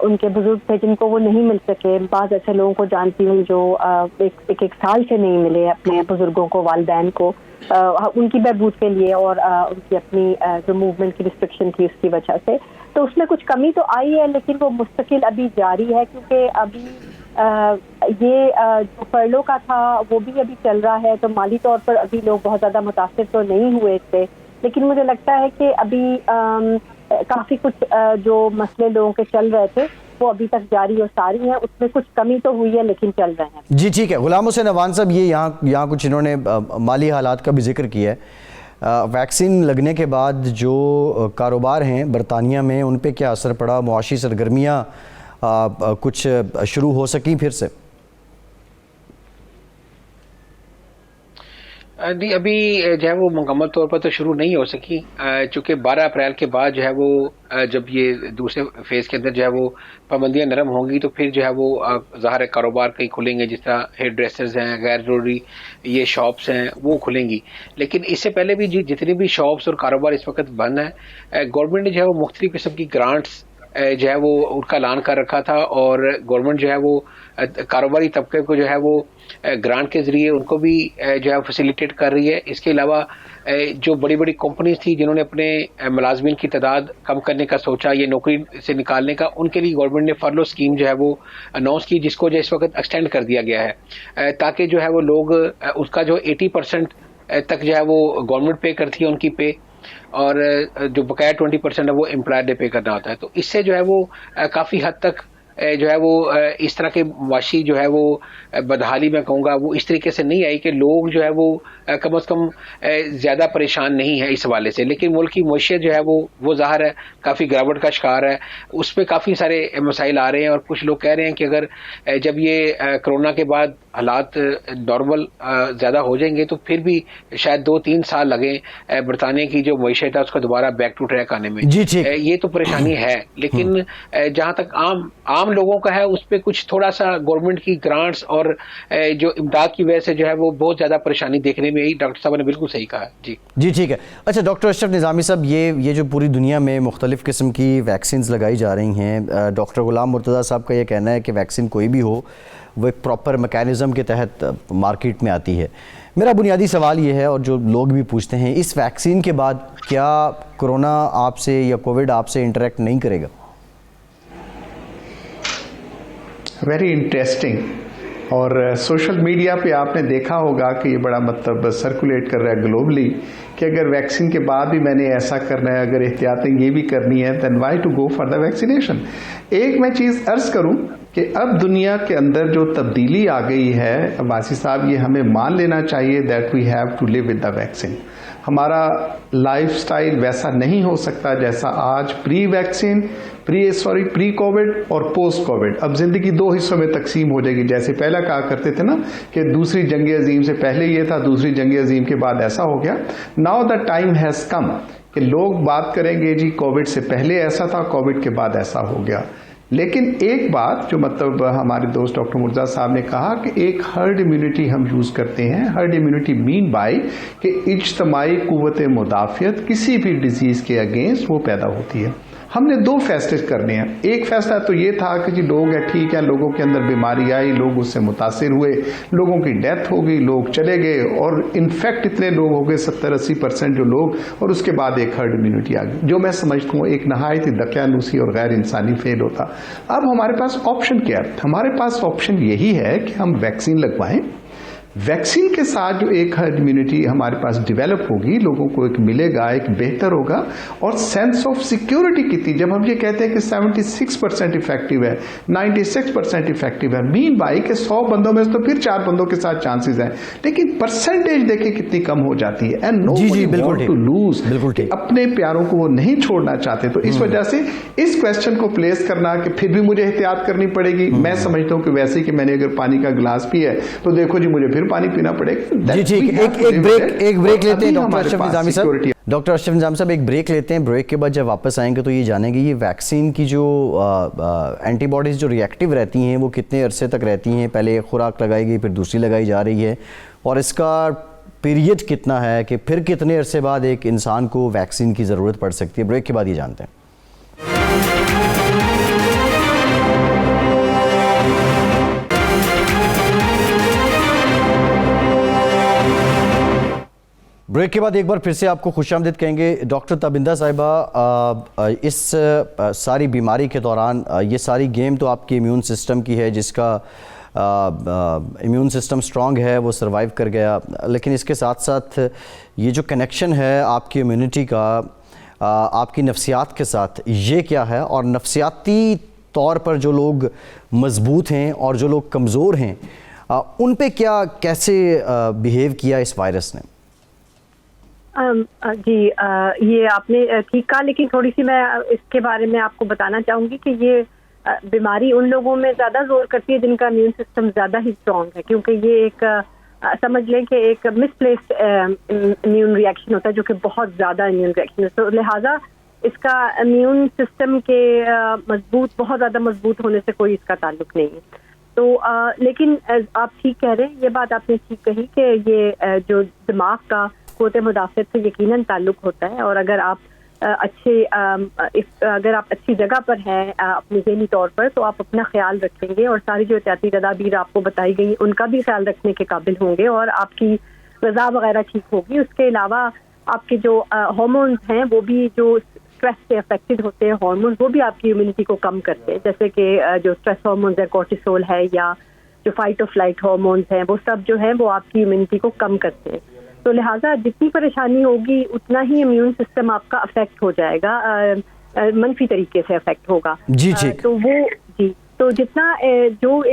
S5: उनके बुजुर्ग थे जिनको वो नहीं मिल सके, बाज़ ऐसे लोगों को जानती हूँ जो एक साल से नहीं मिले अपने बुजुर्गों को, वालिदैन को, उनकी बहबूद के लिए और उनकी अपनी जो मूवमेंट की रिस्ट्रिक्शन थी उसकी वजह से। तो उसमें कुछ कमी तो आई है, लेकिन वो मुस्तकिल अभी जारी है, क्योंकि अभी ये जो फर्लो का था वो भी अभी चल रहा है। तो माली तौर पर अभी लोग बहुत ज़्यादा मुतासिर तो नहीं हुए थे, लेकिन मुझे लगता है कि अभी काफ़ी कुछ जो मसले लोगों के चल रहे थे वो अभी तक जारी और सारी हैं। उसमें कुछ कमी तो हुई है लेकिन चल रहे हैं।
S1: जी ठीक है। गुलाम हुसैन अवान साहब, ये यहाँ कुछ इन्होंने माली हालात का भी जिक्र किया है। वैक्सीन लगने के बाद जो कारोबार हैं बरतानिया में, उन पे क्या असर पड़ा? मुआशी सरगर्मियाँ कुछ शुरू हो सकी फिर से?
S2: नहीं, अभी जो है वो मुकम्मल तौर पर तो शुरू नहीं हो सकी, चूँकि 12 अप्रैल के बाद जो है वो जब ये दूसरे फेज़ के अंदर जो है वो पाबंदियाँ नरम होंगी तो फिर जो है वो ज़ाहिर कारोबार कई खुलेंगे, जिस तरह हेयर ड्रेसर्स हैं, गैर ज़रूरी ये शॉप्स हैं वो खुलेंगी। लेकिन इससे पहले भी जितनी भी शॉप्स और कारोबार इस वक्त बंद हैं, गवर्नमेंट ने जो है वो मुख्तलिफ किस्म की ग्रांट्स जो है वो उनका ऐलान कर रखा था, और गवर्नमेंट जो है वो कारोबारी तबके को जो है वो ग्रांट के ज़रिए उनको भी जो है फैसिलिटेट कर रही है। इसके अलावा जो बड़ी बड़ी कंपनीज थी जिन्होंने अपने मुलाजमीन की तादाद कम करने का सोचा, ये नौकरी से निकालने का, उनके लिए गवर्नमेंट ने फर्लो स्कीम जो है वो अनाउंस की, जिसको जो इस वक्त एक्सटेंड कर दिया गया है, ताकि जो है वो लोग उसका जो 80% तक जो है वो गवर्नमेंट पे करती है उनकी पे, और जो बकाया 20% है वो एम्प्लॉयर ने पे करना होता है। तो इससे जो है वो काफ़ी हद तक जो है वो इस तरह के मुआशी जो है वो बदहाली मैं कहूँगा वो इस तरीके से नहीं आई कि लोग जो है वो कम अज़ कम ज़्यादा परेशान नहीं है इस हवाले से। लेकिन मुल्क की मईशत जो है वो ज़ाहिर है काफ़ी गिरावट का शिकार है, उस पर काफ़ी सारे मसाइल आ रहे हैं, और कुछ लोग कह रहे हैं कि अगर जब ये कोरोना के बाद हालात नॉर्मल ज़्यादा हो जाएंगे तो फिर भी शायद 2-3 साल लगे बरतानिया की जो मईशत है उसका दोबारा बैक टू ट्रैक आने में।
S1: जी ठीक।
S2: ये तो परेशानी है, लेकिन जहाँ तक आम लोगों का है उस पर कुछ थोड़ा सा गवर्नमेंट की ग्रांट्स और जो इमदाद की वजह से जो है वो बहुत ज़्यादा परेशानी देखने में आई। डॉक्टर साहब ने बिल्कुल सही कहा। जी ठीक है।
S1: अच्छा डॉक्टर अशरफ निज़ामी साहब, ये जो पूरी दुनिया में मुख्तलिफ़ किस्म की वैक्सीन लगाई जा रही हैं, डॉक्टर गुलाम मुर्तज़ा साहब का ये कहना है कि वैक्सीन कोई भी हो वो एक प्रॉपर मैकेनिज़्म के तहत मार्केट में आती है। मेरा बुनियादी सवाल ये है, और जो लोग भी पूछते हैं, इस वैक्सीन के बाद क्या कोरोना आपसे या कोविड आपसे इंटरेक्ट नहीं करेगा?
S3: Very interesting. और सोशल मीडिया पे आपने देखा होगा कि ये बड़ा मतलब सर्कुलेट कर रहा है ग्लोबली कि अगर वैक्सीन के बाद भी मैंने ऐसा करना है, अगर एहतियातें ये भी करनी है, then why to go for the vaccination. एक मैं चीज़ अर्ज करूं कि अब दुनिया के अंदर जो तब्दीली आ गई है वासी साहब, ये हमें मान लेना चाहिए that we have to live with the vaccine. हमारा लाइफस्टाइल वैसा नहीं हो सकता जैसा आज प्री कोविड और पोस्ट कोविड। अब जिंदगी 2 हिस्सों में तकसीम हो जाएगी। जैसे पहला कहा करते थे ना कि दूसरी जंग अजीम से पहले ये था, दूसरी जंग अजीम के बाद ऐसा हो गया। Now the time has come कि लोग बात करेंगे जी कोविड से पहले ऐसा था, कोविड के बाद ऐसा हो गया। लेकिन एक बात जो मतलब हमारे दोस्त डॉक्टर मुर्तज़ा साहब ने कहा कि एक हर्ड इम्यूनिटी हम यूज़ करते हैं। हर्ड इम्यूनिटी मीन बाय कि इज्तमाई कुव्वत मुदाफ़ियत किसी भी डिजीज़ के अगेंस्ट वो पैदा होती है। हमने दो फैसले करने हैं। एक फैसला तो ये था कि जी लोग है ठीक है, लोगों के अंदर बीमारी आई, लोग उससे मुतासिर हुए, लोगों की डेथ हो गई, लोग चले गए और इनफैक्ट इतने लोग हो गए 70-80% जो लोग, और उसके बाद एक हर्ड इम्यूनिटी आ गई, जो मैं समझता हूँ एक नहायत ही दकियानूसी और गैर इंसानी फेल होता। अब हमारे पास ऑप्शन क्या है? हमारे पास ऑप्शन यही है कि हम वैक्सीन लगवाएं। वैक्सीन के साथ जो एक हर्ड इम्यूनिटी हमारे पास डेवलप होगी, लोगों को एक मिलेगा, एक बेहतर होगा, और सेंस ऑफ सिक्योरिटी कितनी, जब हम ये कहते हैं कि 76% इफेक्टिव है, 96% इफेक्टिव है, मीन बाई के 100 बंदों में तो फिर 4 बंदों के साथ चांसेस हैं, लेकिन परसेंटेज देखें कितनी कम हो जाती है। And no want to lose, अपने प्यारों को वो नहीं छोड़ना चाहते। तो इस वजह से इस क्वेश्चन को प्लेस करना कि फिर भी मुझे एहतियात करनी पड़ेगी, मैं समझता हूं कि वैसे ही कि मैंने अगर पानी का गिलास पिया है तो देखो जी मुझे पानी पीना पड़ेगा।
S1: जी ठीक, एक ब्रेक लेते हैं डॉक्टर अशरफ निजामी साहब। डॉक्टर अशरफ निजामी साहब एक ब्रेक लेते हैं। ब्रेक के बाद जब वापस आएंगे तो ये जानेंगे ये वैक्सीन की जो एंटीबॉडीज जो रिएक्टिव रहती हैं वो कितने अरसे तक रहती हैं, पहले एक खुराक लगाई गई फिर दूसरी लगाई जा रही है, और इसका पीरियड कितना है कि फिर कितने अरसे बाद एक इंसान को वैक्सीन की ज़रूरत पड़ सकती है। ब्रेक के बाद ये जानते हैं। ब्रेक के बाद एक बार फिर से आपको खुशामदीद कहेंगे। डॉक्टर तबिंदा साहिबा, इस सारी बीमारी के दौरान ये सारी गेम तो आपकी इम्यून सिस्टम की है, जिसका इम्यून सिस्टम स्ट्रांग है वो सरवाइव कर गया, लेकिन इसके साथ साथ ये जो कनेक्शन है आपकी इम्यूनिटी का आपकी नफ्सियात के साथ, ये क्या है? और नफ्सियाती तौर पर जो लोग मजबूत हैं और जो लोग कमज़ोर हैं उन पे क्या कैसे बिहेव किया इस वायरस ने?
S5: जी ये आपने ठीक कहा, लेकिन थोड़ी सी मैं इसके बारे में आपको बताना चाहूँगी कि ये बीमारी उन लोगों में ज़्यादा जोर करती है जिनका इम्यून सिस्टम ज़्यादा ही स्ट्रॉन्ग है, क्योंकि ये एक समझ लें कि एक मिसप्लेस्ड इम्यून रिएक्शन होता है जो कि बहुत ज़्यादा इम्यून रिएक्शन है। तो लिहाजा इसका इम्यून सिस्टम के बहुत ज़्यादा मजबूत होने से कोई इसका ताल्लुक नहीं है। तो लेकिन आप ठीक कह रहे हैं, ये बात आपने ठीक कही कि ये जो दिमाग का क़ुव्वत मुदाफ़अत से यकीनन ताल्लुक होता है, और अगर आप अगर आप अच्छी जगह पर हैं अपने ज़हनी तौर पर, तो आप अपना ख्याल रखेंगे और सारी जो एहतियाती तदाबीर आपको बताई गई उनका भी ख्याल रखने के काबिल होंगे, और आपकी ग़िज़ा वगैरह ठीक होगी। उसके अलावा आपके जो हार्मोन्स हैं वो भी, जो स्ट्रेस से अफेक्टेड होते हैं हार्मोन्स, वो भी आपकी इम्यूनिटी को कम करते हैं, जैसे कि जो स्ट्रेस हार्मोन्स है, कोर्टिसोल है, या जो फाइट और फ्लाइट हार्मोन्स हैं, वो सब जो है वो आपकी इम्यूनिटी को कम करते हैं। तो लिहाजा जितनी परेशानी होगी उतना ही इम्यून सिस्टम आपका अफेक्ट हो जाएगा, मनफी तरीके से अफेक्ट होगा।
S1: जी ठीक।
S5: तो वो तो जितना जो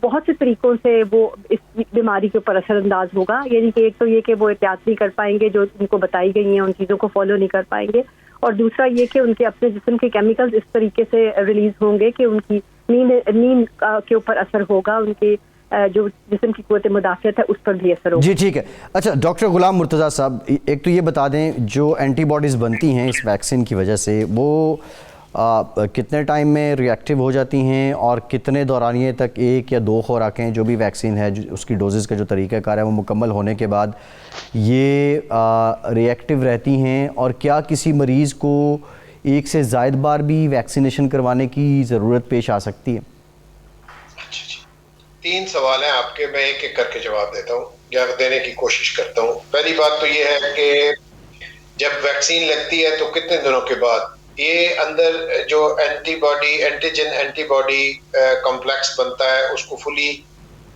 S5: बहुत से तरीकों से वो इस बीमारी के ऊपर असरअंदाज होगा, यानी कि एक तो ये कि वो एहतियात नहीं कर पाएंगे, जो उनको बताई गई हैं उन चीज़ों को फॉलो नहीं कर पाएंगे, और दूसरा ये कि उनके अपने जिस्म के केमिकल्स इस तरीके से रिलीज होंगे कि उनकी नींद के ऊपर असर होगा, उनके जो जिस्म की क़ुव्वत मुदाफ़अत है उस पर भी असर होगा।
S1: जी ठीक है। अच्छा डॉक्टर गुलाम मुर्तज़ा साहब, एक तो ये बता दें जो एंटीबॉडीज़ बनती हैं इस वैक्सीन की वजह से, वो कितने टाइम में रिएक्टिव हो जाती हैं, और कितने दौरानिए तक 1 या 2 खुराकें जो भी वैक्सीन है उसकी डोजेज़ का जो तरीक़ाकार है वो मुकम्मल होने के बाद ये रिएक्टिव रहती हैं, और क्या किसी मरीज़ को 1 से ज़ायद बार भी वैक्सीनेशन करवाने की ज़रूरत पेश आ सकती है?
S4: 3 सवाल हैं आपके, मैं एक एक करके जवाब देता हूँ या देने की कोशिश करता हूँ। पहली बात तो ये है कि जब वैक्सीन लगती है तो कितने दिनों के बाद ये अंदर जो एंटीजन एंटीबॉडी कॉम्प्लेक्स बनता है उसको फुली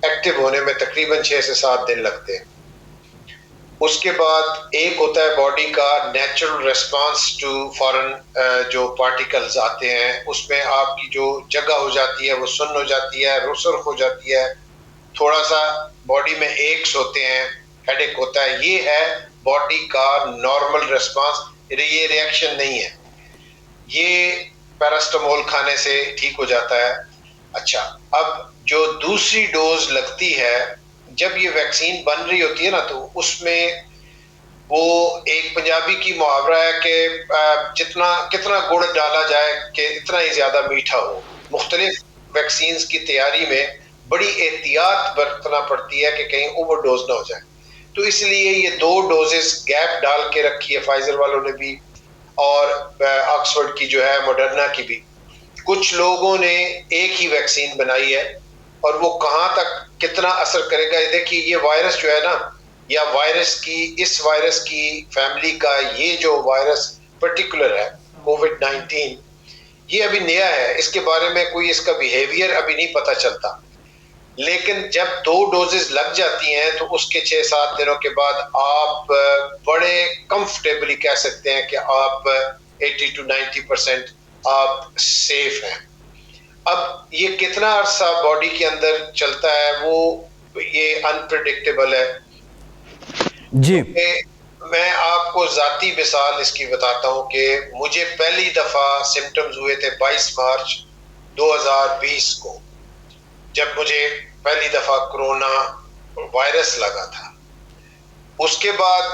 S4: एक्टिव होने में तकरीबन 6 से 7 दिन लगते हैं। उसके बाद एक होता है बॉडी का नेचुरल रिस्पांस टू फॉरेन जो पार्टिकल्स आते हैं, उसमें आपकी जो जगह हो जाती है वो सुन्न हो जाती है, रुसर हो जाती है, थोड़ा सा बॉडी में एक्स होते हैं, हेडेक होता है। ये है बॉडी का नॉर्मल रिस्पांस, ये रिएक्शन नहीं है, ये पैरास्टामोल खाने से ठीक हो जाता है। अच्छा, अब जो दूसरी डोज लगती है जब ये वैक्सीन बन रही होती है ना, तो उसमें वो एक पंजाबी की मुहावरा है कि कितना गुड़ डाला जाए कि इतना ही ज्यादा मीठा हो। मुख्तलिफ वैक्सीन्स की तैयारी में बड़ी एहतियात बरतना पड़ती है कि कहीं ओवरडोज ना हो जाए, तो इसलिए ये 2 डोजेस गैप डाल के रखी है फाइजर वालों ने भी और ऑक्सफोर्ड की जो है मॉडर्ना की भी, कुछ लोगों ने एक ही वैक्सीन बनाई है और वो कहाँ तक कितना असर करेगा, ये देखिए ये वायरस जो है ना, या इस वायरस की फैमिली का ये जो वायरस पर्टिकुलर है कोविड-19, ये अभी नया है, इसके बारे में कोई इसका बिहेवियर अभी नहीं पता चलता। लेकिन जब 2 डोजेस लग जाती हैं तो उसके 6-7 दिनों के बाद आप बड़े कंफर्टेबली कह सकते हैं कि आप 80 to 90% आप सेफ हैं। अब ये कितना अरसा बॉडी के अंदर चलता है वो ये अनप्रेडिक्टेबल है
S1: जी।
S4: मैं आपको जाती मिसाल इसकी बताता हूं कि मुझे पहली दफा सिम्टम्स हुए थे 22 मार्च 2020 को, जब मुझे पहली दफा कोरोना वायरस लगा था। उसके बाद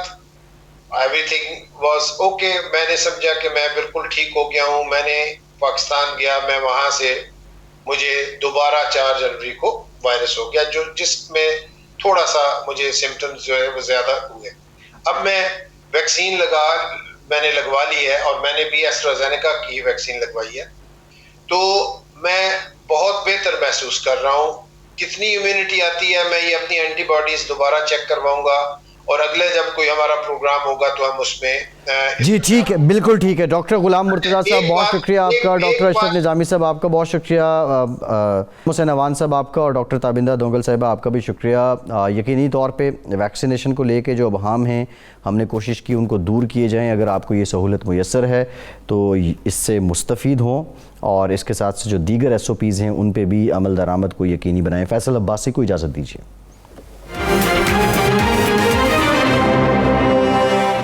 S4: एवरीथिंग वाज ओके, मैंने समझा कि मैं बिल्कुल ठीक हो गया हूं। मैंने पाकिस्तान गया, मैं वहां से मुझे दोबारा 4 जनवरी को वायरस हो गया, जिसमें थोड़ा सा मुझे सिम्टम्स जो है वो ज्यादा हुए। अब मैं वैक्सीन मैंने लगवा ली है और मैंने भी एस्ट्राजेनेका की वैक्सीन लगवाई है, तो मैं बहुत बेहतर महसूस कर रहा हूँ। कितनी इम्यूनिटी आती है मैं ये अपनी एंटीबॉडीज दोबारा चेक करवाऊंगा और अगले जब कोई हमारा प्रोग्राम होगा तो हम उसमें
S1: जी ठीक है, बिल्कुल ठीक है। डॉक्टर गुलाम मुर्तज़ा साहब बहुत शुक्रिया आपका, डॉक्टर अशरफ निज़ामी साहब आपका बहुत शुक्रिया, हुसैन अवान साहब आपका और डॉक्टर ताबिंदा दोंगल साहिबा आपका भी शुक्रिया। यकीनी तौर पे वैक्सीनेशन को लेके जो अबहाम हैं हमने कोशिश की उनको दूर किए जाएँ। अगर आपको ये सहूलत मुयस्सर है तो इससे मुस्तफ़ीद हों और इसके साथ से जो दीगर SOPs हैं उन पर भी अमल दरामद को यकीनी बनाएँ। फैसल अब्बासी को इजाज़त दीजिए।